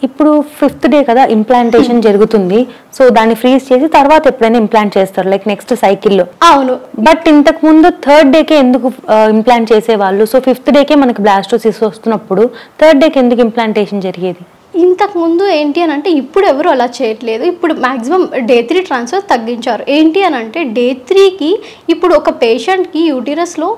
ఇప్పుడు 5th day కదా implantation జరుగుతుంది. సో దాన్ని ఫ్రీజ్ చేసి తర్వాత ఎప్పుడైనా ఇంప్లాంట్ చేస్తారు, లైక్ నెక్స్ట్ సైకిల్లో. అవును. బట్ ఇంతకు ముందు 3rd డేకే ఎందుకు ఇంప్లాంట్ చేసేవాళ్ళు? సో 5th డేకే మనకి బ్లాస్టోసిస్ వస్తున్నప్పుడు 3rd డేకి ఎందుకు ఇంప్లాంటేషన్ జరిగేది? ఇంతకుముందు ఏంటి అని అంటే ఇప్పుడు ఎవరు అలా చేయట్లేదు. ఇప్పుడు మ్యాక్సిమం డే 3 ట్రాన్స్ఫర్ తగ్గించారు. ఏంటి అని అంటే డే 3కి ఇప్పుడు ఒక పేషెంట్కి యూటిరస్లో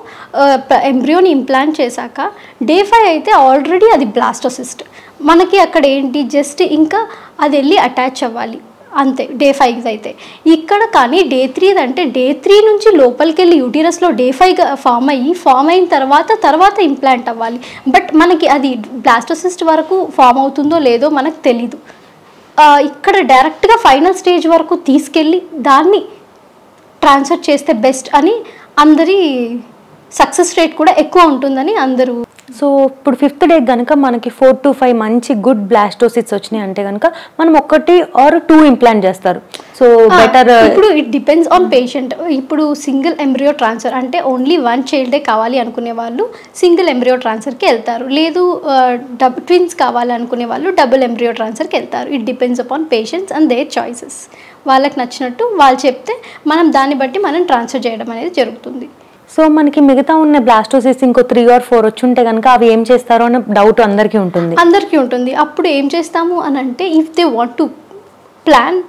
ఎంబ్రియోని ఇంప్లాంట్ చేశాక డే 5 అయితే ఆల్రెడీ అది బ్లాస్టోసిస్ట్. మనకి అక్కడ ఏంటి జస్ట్ ఇంకా అది వెళ్ళి అటాచ్ అవ్వాలి అంతే డే 5 అయితే. ఇక్కడ కానీ డే 3 అంటే డే 3 నుంచి లోపలికి వెళ్ళి యూటిరస్లో డే 5 ఫామ్ అయిన తర్వాత ఇంప్లాంట్ అవ్వాలి. బట్ మనకి అది బ్లాస్టోసిస్ట్ వరకు ఫామ్ అవుతుందో లేదో మనకు తెలీదు. ఇక్కడ డైరెక్ట్గా ఫైనల్ స్టేజ్ వరకు తీసుకెళ్ళి దాన్ని ట్రాన్స్ఫర్ చేస్తే బెస్ట్ అని అందరి సక్సెస్ రేట్ కూడా ఎక్కువ ఉంటుందని అందరూ. సో ఇప్పుడు 5th డే కనుక మనకి 4 to 5 మంచి గుడ్ బ్లాస్టోసిస్ వచ్చినాయి అంటే కనుక మనం 1 or 2 ఇంప్లాంట్ చేస్తారు. So better. ఇప్పుడు ఇట్ డిపెండ్స్ ఆన్ పేషెంట్. ఇప్పుడు సింగిల్ ఎంబ్రియో ట్రాన్స్ఫర్ అంటే ఓన్లీ 1 చైల్డే కావాలి అనుకునే వాళ్ళు సింగిల్ ఎంబ్రియో ట్రాన్స్ఫర్కి వెళ్తారు. లేదు ట్విన్స్ కావాలి అనుకునే వాళ్ళు డబుల్ ఎంబ్రియో ట్రాన్స్ఫర్కి వెళ్తారు. It depends upon patients and their choices. వాళ్ళకి నచ్చినట్టు వాళ్ళు చెప్తే మనం దాన్ని బట్టి మనం ట్రాన్స్ఫర్ చేయడం అనేది జరుగుతుంది. సో మనకి మిగతా ఉన్న బ్లాస్టోసిస్ ఇంకో 3 or 4 వచ్చి ఉంటే కనుక అవి ఏం చేస్తారో అనే డౌట్ అందరికీ ఉంటుంది. అప్పుడు ఏం చేస్తాము అని అంటే if they want to plan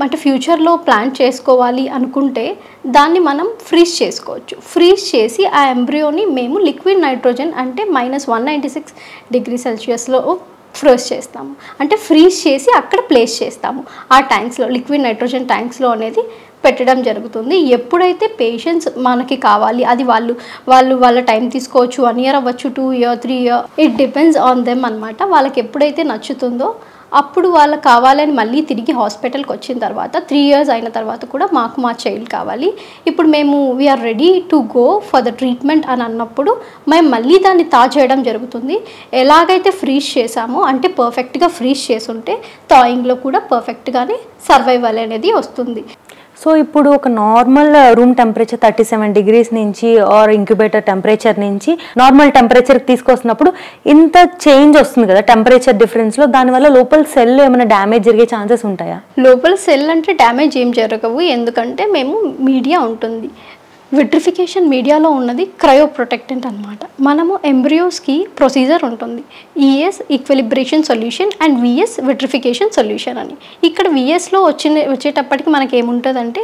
అంటే ఫ్యూచర్లో ప్లాన్ చేసుకోవాలి అనుకుంటే దాన్ని మనం ఫ్రీజ్ చేసుకోవచ్చు. ఫ్రీజ్ చేసి ఆ ఎంబ్రియోని మేము లిక్విడ్ నైట్రోజన్ అంటే -196 degrees Celsiusలో ఫ్రోజ్ చేస్తాము. అంటే ఫ్రీజ్ చేసి అక్కడ ప్లేస్ చేస్తాము ఆ ట్యాంక్స్లో, లిక్విడ్ నైట్రోజన్ ట్యాంక్స్లో అనేది పెట్టడం జరుగుతుంది. ఎప్పుడైతే పేషెంట్స్ మనకి కావాలి అది వాళ్ళ టైం తీసుకోవచ్చు, 1 year అవ్వచ్చు, 2 years 3 years, it depends on them అనమాట. వాళ్ళకి ఎప్పుడైతే నచ్చుతుందో అప్పుడు వాళ్ళకి కావాలని మళ్ళీ తిరిగి హాస్పిటల్కి వచ్చిన తర్వాత 3 years అయిన తర్వాత కూడా మాకు మా చైల్డ్ కావాలి, ఇప్పుడు మేము we're ready to go for the treatment అని అన్నప్పుడు మేము మళ్ళీ దాన్ని చేయడం జరుగుతుంది. ఎలాగైతే ఫ్రీజ్ చేసామో అంటే పర్ఫెక్ట్గా ఫ్రీజ్ చేసి ఉంటే థాయింగ్లో కూడా పర్ఫెక్ట్గానే సర్వైవల్ అనేది వస్తుంది. సో ఇప్పుడు ఒక నార్మల్ రూమ్ టెంపరేచర్ 37 degrees నుంచి ఆర్ ఇంక్యుబేటర్ టెంపరేచర్ నుంచి నార్మల్ టెంపరేచర్కి తీసుకొస్తున్నప్పుడు ఇంత చేంజ్ వస్తుంది కదా టెంపరేచర్ డిఫరెన్స్లో, దానివల్ల లోపల సెల్ ఏమైనా డ్యామేజ్ జరిగే ఛాన్సెస్ ఉంటాయా? లోపల సెల్ అంటే డ్యామేజ్ ఏం జరగవు. ఎందుకంటే మేము మీడియా ఉంటుంది, విట్రిఫికేషన్ మీడియాలో ఉన్నది క్రయో ప్రొటెక్టెంట్ అనమాట. మనము ఎంబ్రియోస్కి ప్రొసీజర్ ఉంటుంది, ES equilibration solution and VS vitrification solution అని. ఇక్కడ విఎస్లో వచ్చేటప్పటికి మనకి ఏముంటుందంటే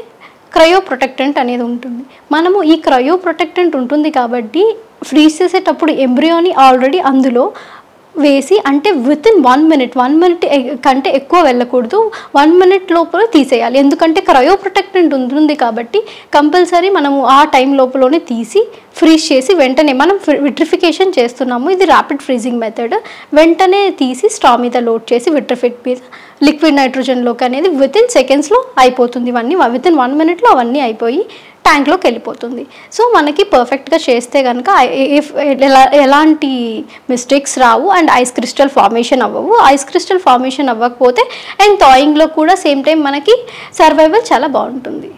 క్రయో ప్రొటెక్టెంట్ అనేది ఉంటుంది. మనము ఈ క్రయో ప్రొటెక్టెంట్ ఉంటుంది కాబట్టి ఫ్రీజ్ చేసేటప్పుడు ఎంబ్రియోని ఆల్రెడీ అందులో వేసి అంటే వితిన్ 1 minute కంటే ఎక్కువ వెళ్ళకూడదు, 1 minute లోపల తీసేయాలి. ఎందుకంటే క్రయో ప్రొటెక్టెంట్ ఉంటుంది కాబట్టి కంపల్సరీ మనము ఆ టైం లోపలనే తీసి ఫ్రీజ్ చేసి వెంటనే మనం విట్రిఫికేషన్ చేస్తున్నాము. ఇది ర్యాపిడ్ ఫ్రీజింగ్ మెథడ్. వెంటనే తీసి స్ట్రా మీద లోడ్ చేసి విట్రిఫిక్ మీద లిక్విడ్ నైట్రోజన్లోకి అనేది వితిన్ సెకండ్స్లో అయిపోతుంది. ఇవన్నీ వితిన్ 1 minute అవన్నీ అయిపోయి ట్యాంక్లోకి వెళ్ళిపోతుంది. సో మనకి పర్ఫెక్ట్గా చేస్తే కనుక ఎలాంటి mistakes Rao and ice crystal formation అవ్వవు. ఐస్ క్రిస్టల్ ఫార్మేషన్ అవ్వకపోతే అండ్ థాయింగ్లో కూడా సేమ్ టైం మనకి సర్వైవల్ చాలా బాగుంటుంది.